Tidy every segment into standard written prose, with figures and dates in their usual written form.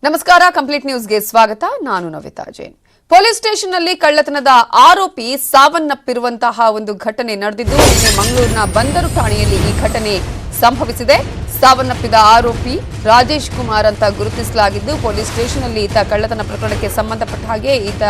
ನಮಸ್ಕಾರ ಕಂಪ್ಲೀಟ್ ನ್ಯೂಸ್ಗೆ ಸ್ವಾಗತ. ನಾನು ನವಿತಾ ಜೈನ್. ಪೊಲೀಸ್ ಸ್ಟೇಷನ್ನಲ್ಲಿ ಕಳ್ಳತನದ ಆರೋಪಿ ಸಾವನ್ನಪ್ಪಿರುವಂತಹ ಒಂದು ಘಟನೆ ನಡೆದಿದ್ದು ನಿನ್ನೆ ಮಂಗಳೂರಿನ ಬಂದರು ಠಾಣೆಯಲ್ಲಿ ಈ ಘಟನೆ ಸಂಭವಿಸಿದೆ. ಸಾವನ್ನಪ್ಪಿದ ಆರೋಪಿ ರಾಜೇಶ್ ಕುಮಾರ್ ಅಂತ ಗುರುತಿಸಲಾಗಿದ್ದು ಪೊಲೀಸ್ ಸ್ಟೇಷನ್ನಲ್ಲಿ ಈತ ಕಳ್ಳತನ ಪ್ರಕರಣಕ್ಕೆ ಸಂಬಂಧಪಟ್ಟ ಹಾಗೆ ಈತ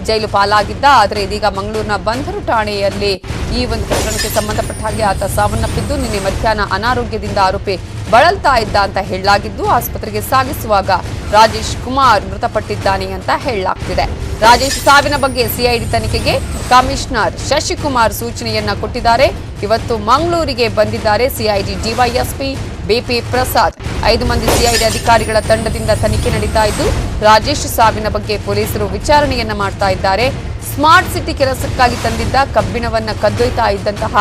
ಜೈಲು ಪಾಲಾಗಿದ್ದ. ಆದರೆ ಇದೀಗ ಮಂಗಳೂರಿನ ಬಂದರು ಠಾಣೆಯಲ್ಲಿ ಈ ಒಂದು ಪ್ರಕರಣಕ್ಕೆ ಸಂಬಂಧಪಟ್ಟ ಹಾಗೆ ಆತ ಸಾವನ್ನಪ್ಪಿದ್ದು ನಿನ್ನೆ ಮಧ್ಯಾಹ್ನ ಅನಾರೋಗ್ಯದಿಂದ ಆರೋಪಿ ಬಳಲ್ತಾ ಇದ್ದ ಅಂತ ಹೇಳಲಾಗಿದ್ದು ಆಸ್ಪತ್ರೆಗೆ ಸಾಗಿಸುವಾಗ ರಾಜೇಶ್ ಕುಮಾರ್ ಮೃತಪಟ್ಟಿದ್ದಾನೆ ಅಂತ ಹೇಳಲಾಗ್ತಿದೆ. ರಾಜೇಶ್ ಸಾವಿನ ಬಗ್ಗೆ ಸಿಐಡಿ ತನಿಖೆಗೆ ಕಮಿಷನರ್ ಶಶಿಕುಮಾರ್ ಸೂಚನೆಯನ್ನ ಕೊಟ್ಟಿದ್ದಾರೆ. ಇವತ್ತು ಮಂಗಳೂರಿಗೆ ಬಂದಿದ್ದಾರೆ ಸಿಐಡಿ ಡಿವೈಎಸ್ಪಿ ಬಿಪಿ ಪ್ರಸಾದ್. 5 ಮಂದಿ ಸಿಐಡಿ ಅಧಿಕಾರಿಗಳ ತಂಡದಿಂದ ತನಿಖೆ ನಡೀತಾ ಇದ್ದು ರಾಜೇಶ್ ಸಾವಿನ ಬಗ್ಗೆ ಪೊಲೀಸರು ವಿಚಾರಣೆಯನ್ನ ಮಾಡ್ತಾ ಇದ್ದಾರೆ. ಸ್ಮಾರ್ಟ್ ಸಿಟಿ ಕೆಲಸಕ್ಕಾಗಿ ತಂದಿದ್ದ ಕಬ್ಬಿಣವನ್ನ ಕದ್ದೊಯ್ತಾ ಇದ್ದಂತಹ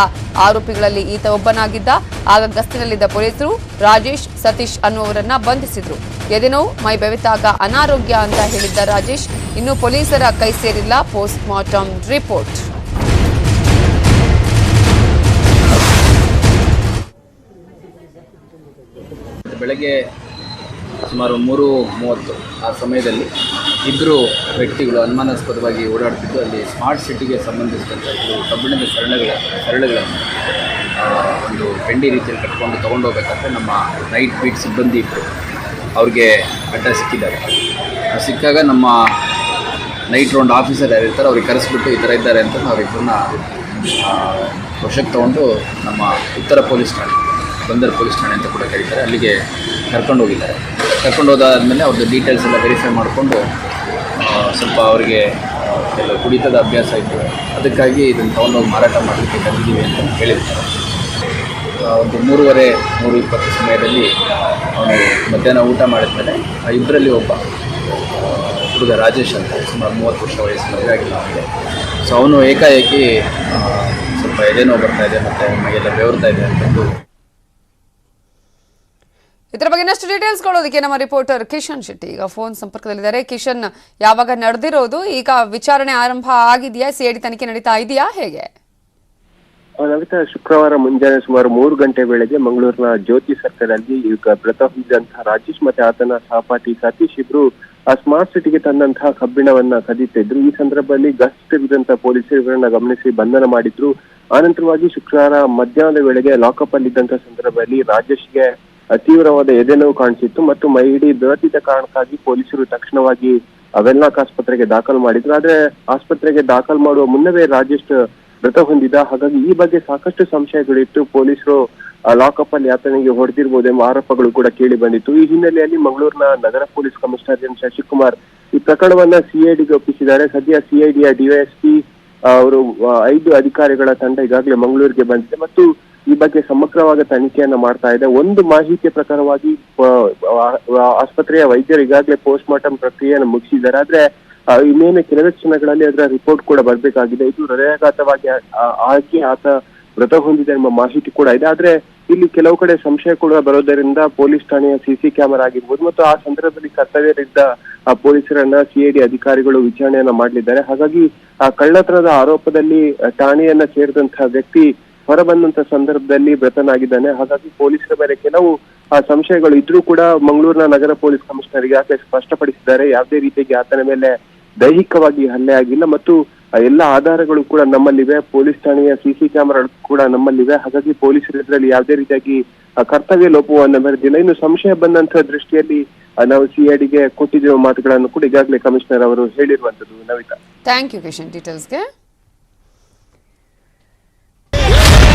ಆರೋಪಿಗಳಲ್ಲಿ ಈತ ಒಬ್ಬನಾಗಿದ್ದ. ಆಗ ಗಸ್ತಿನಲ್ಲಿದ್ದ ಪೊಲೀಸರು ರಾಜೇಶ್ ಸತೀಶ್ ಅನ್ನುವರನ್ನ ಬಂಧಿಸಿದ್ರು. ಎದೆನೋವು ಮೈ ಬೆವೆತಾಗ ಅನಾರೋಗ್ಯ ಅಂತ ಹೇಳಿದ್ದ ರಾಜೇಶ್ ಇನ್ನು ಪೊಲೀಸರ ಕೈ ಸೇರಿಲ್ಲ. Post mortem report. ಬೆಳಗ್ಗೆ ಸುಮಾರು 3:30 ಆ ಸಮಯದಲ್ಲಿ ಇಬ್ಬರು ವ್ಯಕ್ತಿಗಳು ಅನುಮಾನಾಸ್ಪದವಾಗಿ ಓಡಾಡ್ತಿದ್ದು ಅಲ್ಲಿ ಸ್ಮಾರ್ಟ್ ಸಿಟಿಗೆ ಸಂಬಂಧಿಸಿದಂಥ ಕಬ್ಬಿಣದ ಸರಳುಗಳನ್ನು ಒಂದು ಬೆಂಡಿ ರೀತಿಯಲ್ಲಿ ಕಟ್ಕೊಂಡು ತೊಗೊಂಡೋಗ್ಬೇಕಾದ್ರೆ ನಮ್ಮ ನೈಟ್ ಬೀಟ್ ಸಿಬ್ಬಂದಿ ಇಬ್ಬರು ಅವ್ರಿಗೆ ಅಡ್ಡ ಸಿಕ್ಕಿದ್ದಾರೆ. ಸಿಕ್ಕಾಗ ನಮ್ಮ ನೈಟ್ ರೌಂಡ್ ಆಫೀಸರ್ ಯಾರಿರ್ತಾರೆ ಅವ್ರಿಗೆ ಕರೆಸ್ಬಿಟ್ಟು ಈ ಥರ ಇದ್ದಾರೆ ಅಂತ ಅವರಿಬ್ಬರನ್ನ ವಶಕ್ಕೆ ತೊಗೊಂಡು ನಮ್ಮ ಉತ್ತರ ಪೊಲೀಸ್ ಠಾಣೆ, ಬಂದರ್ ಪೊಲೀಸ್ ಠಾಣೆ ಅಂತ ಕೂಡ ಕರೀತಾರೆ, ಅಲ್ಲಿಗೆ ಕರ್ಕೊಂಡು ಹೋಗಿದ್ದಾರೆ. ಕರ್ಕೊಂಡು ಹೋದಾದ್ಮೇಲೆ ಅವ್ರದ್ದು ಡೀಟೇಲ್ಸ್ ಎಲ್ಲ ವೆರಿಫೈ ಮಾಡಿಕೊಂಡು ಸ್ವಲ್ಪ ಅವರಿಗೆ ಎಲ್ಲ ಕುಡಿತದ ಅಭ್ಯಾಸ ಇತ್ತು, ಅದಕ್ಕಾಗಿ ಇದನ್ನು ತೊಗೊಂಡೋಗಿ ಮಾರಾಟ ಮಾಡಲಿಕ್ಕೆ ತಂದಿದ್ದೀವಿ ಅಂತ ಹೇಳಿರ್ತಾರೆ. ಒಂದು 3:20 ಸಮಯದಲ್ಲಿ ಅವನು ಮಧ್ಯಾಹ್ನ ಊಟ ಮಾಡಿದ್ಮೇಲೆ ಇಬ್ಬರಲ್ಲಿ ಒಬ್ಬ ಹುಡುಗ ರಾಜೇಶ್ ಅಂತ ಸುಮಾರು 30 ವರ್ಷ ವಯಸ್ಸು, ಮದುವೆ ಆಗಿಲ್ಲ ಅವನಿಗೆ. ಸೊ ಅವನು ಏಕಾಏಕಿ ಸ್ವಲ್ಪ ಎದೆನೋವು ಬರ್ತಾ ಇದೆ ಮತ್ತು ಮೈಯೆಲ್ಲ ಬೆವರ್ತಾ ಇದೆ ಅಂತಂದು. ಇದರ ಬಗ್ಗೆ ಇನ್ನಷ್ಟು ಡೀಟೇಲ್ಸ್ ಕೊಡೋದಕ್ಕೆ ನಮ್ಮ ರಿಪೋರ್ಟರ್ ಕಿಶನ್ ಶೆಟ್ಟಿ ಈಗ ಫೋನ್ ಸಂಪರ್ಕದಲ್ಲಿದ್ದಾರೆ. ಕಿಶನ್, ಯಾವಾಗ ನಡೆದಿರೋದು, ಈಗ ವಿಚಾರಣೆ ಆರಂಭ ಆಗಿದೆಯಾ, ಸಿಐಡಿ ತನಿಖೆ ನಡೀತಾ ಇದೆಯಾ, ಹೇಗೆ? ನವಿತಾ, ಶುಕ್ರವಾರ ಮುಂಜಾನೆ ಸುಮಾರು 3 ಗಂಟೆ ವೇಳೆಗೆ ಮಂಗಳೂರಿನ ಜ್ಯೋತಿ ಸರ್ಕಲ್ ಅಲ್ಲಿ ಈಗ ಮೃತ ಹೊಂದಿದಂತಹ ರಾಜೇಶ್ ಮತ್ತೆ ಆತನ ಸಹಪಾಠಿ ಸತೀಶ್ ಇಬ್ರು ಆ ಸ್ಮಾರ್ಟ್ ಸಿಟಿಗೆ ತಂದಂತಹ ಕಬ್ಬಿಣವನ್ನ ಕದೀತಿದ್ರು. ಈ ಸಂದರ್ಭದಲ್ಲಿ ಗಸ್ತ್ ಇದ್ದಂತಹ ಪೊಲೀಸರು ಇವರನ್ನ ಗಮನಿಸಿ ಬಂಧನ ಮಾಡಿದ್ರು. ಆನಂತರವಾಗಿ ಶುಕ್ರವಾರ ಮಧ್ಯಾಹ್ನದ ವೇಳೆಗೆ ಲಾಕಪ್ ಅಲ್ಲಿ ಇದ್ದಂತಹ ಸಂದರ್ಭದಲ್ಲಿ ರಾಜೇಶ್ಗೆ ತೀವ್ರವಾದ ಎದೆನೋವು ಕಾಣಿಸಿತ್ತು ಮತ್ತು ಮೈಯಿಡೀ ಬೆವತಿದ್ದ ಕಾರಣಕ್ಕಾಗಿ ಪೊಲೀಸರು ತಕ್ಷಣವಾಗಿ ವೆನ್ಲಾಕ್ ಆಸ್ಪತ್ರೆಗೆ ದಾಖಲು ಮಾಡಿದ್ರು. ಆದ್ರೆ ಆಸ್ಪತ್ರೆಗೆ ದಾಖಲು ಮಾಡುವ ಮುನ್ನವೇ ರಾಜೇಶ್ ಮೃತ ಹೊಂದಿದ. ಹಾಗಾಗಿ ಈ ಬಗ್ಗೆ ಸಾಕಷ್ಟು ಸಂಶಯಗಳಿತ್ತು. ಪೊಲೀಸರು ಲಾಕಪ್ ಅಲ್ಲಿ ಆತನಿಗೆ ಹೊಡೆದಿರಬಹುದೆಂಬ ಆರೋಪಗಳು ಕೂಡ ಕೇಳಿ ಬಂದಿತ್ತು. ಈ ಹಿನ್ನೆಲೆಯಲ್ಲಿ ಮಂಗಳೂರಿನ ನಗರ ಪೊಲೀಸ್ ಕಮಿಷನರ್ ಶಶಿಕುಮಾರ್ ಈ ಪ್ರಕರಣವನ್ನ ಸಿಐಡಿಗೆ ಒಪ್ಪಿಸಿದ್ದಾರೆ. ಸದ್ಯ ಸಿಐಡಿಯ ಡಿವೈಎಸ್ಪಿ ಅವರು 5 ಅಧಿಕಾರಿಗಳ ತಂಡ ಈಗಾಗಲೇ ಮಂಗಳೂರಿಗೆ ಬಂದಿದೆ ಮತ್ತು ಈ ಬಗ್ಗೆ ಸಮಗ್ರವಾದ ತನಿಖೆಯನ್ನ ಮಾಡ್ತಾ ಇದೆ. ಒಂದು ಮಾಹಿತಿಯ ಪ್ರಕಾರವಾಗಿ ಆಸ್ಪತ್ರೆಯ ವೈದ್ಯರು ಈಗಾಗಲೇ ಪೋಸ್ಟ್ ಮಾರ್ಟಮ್ ಪ್ರಕ್ರಿಯೆಯನ್ನು ಮುಗಿಸಿದ್ದಾರೆ. ಆದ್ರೆ ಇನ್ನೇನು ಕೆಲವೇ ಕ್ಷಣಗಳಲ್ಲಿ ಅದರ ರಿಪೋರ್ಟ್ ಕೂಡ ಬರ್ಬೇಕಾಗಿದೆ. ಇದು ಹೃದಯಾಘಾತವಾಗಿ ಆಗಿ ಆತ ಮೃತ ಹೊಂದಿದೆ ಎಂಬ ಮಾಹಿತಿ ಕೂಡ ಇದೆ. ಆದ್ರೆ ಇಲ್ಲಿ ಕೆಲವು ಕಡೆ ಸಂಶಯ ಕೂಡ ಬರೋದರಿಂದ ಪೊಲೀಸ್ ಠಾಣೆಯ ಸಿಸಿ ಕ್ಯಾಮೆರಾ ಆಗಿರ್ಬೋದು ಮತ್ತು ಆ ಸಂದರ್ಭದಲ್ಲಿ ಕರ್ತವ್ಯರಿದ್ದ ಪೊಲೀಸರನ್ನ ಸಿಐಡಿ ಅಧಿಕಾರಿಗಳು ವಿಚಾರಣೆಯನ್ನ ಮಾಡಲಿದ್ದಾರೆ. ಹಾಗಾಗಿ ಆ ಕಳ್ಳತನದ ಆರೋಪದಲ್ಲಿ ಠಾಣೆಯನ್ನ ಸೇರಿದಂತಹ ವ್ಯಕ್ತಿ ಹೊರಬಂದಂತ ಸಂದರ್ಭದಲ್ಲಿ ಮೃತನಾಗಿದ್ದಾನೆ. ಹಾಗಾಗಿ ಪೊಲೀಸರ ಮೇಲೆ ಕೆಲವು ಸಂಶಯಗಳು ಇದ್ರೂ ಕೂಡ ಮಂಗಳೂರಿನ ನಗರ ಪೊಲೀಸ್ ಕಮಿಷನರ್ ಈಗಾಗಲೇ ಸ್ಪಷ್ಟಪಡಿಸಿದ್ದಾರೆ, ಯಾವುದೇ ರೀತಿಯಾಗಿ ಆತನ ಮೇಲೆ ದೈಹಿಕವಾಗಿ ಹಲ್ಲೆ ಆಗಿಲ್ಲ ಮತ್ತು ಎಲ್ಲ ಆಧಾರಗಳು ಕೂಡ ನಮ್ಮಲ್ಲಿವೆ, ಪೊಲೀಸ್ ಠಾಣೆಯ ಸಿಸಿ ಕ್ಯಾಮೆರಾ ಕೂಡ ನಮ್ಮಲ್ಲಿವೆ. ಹಾಗಾಗಿ ಪೊಲೀಸರು ಇದರಲ್ಲಿ ಯಾವುದೇ ರೀತಿಯಾಗಿ ಕರ್ತವ್ಯ ಲೋಪವನ್ನು ಮೆರೆದಿಲ್ಲ. ಇನ್ನು ಸಂಶಯ ಬಂದಂತಹ ದೃಷ್ಟಿಯಲ್ಲಿ ನಾವು ಸಿಐಡಿಗೆ ಕೊಟ್ಟಿರುವ ಮಾತುಗಳನ್ನು ಕೂಡ ಈಗಾಗಲೇ ಕಮಿಷನರ್ ಅವರು ಹೇಳಿರುವಂತದ್ದು. Navitha, thank you Kishan ಡೀಟೇಲ್ಸ್ಗೆ.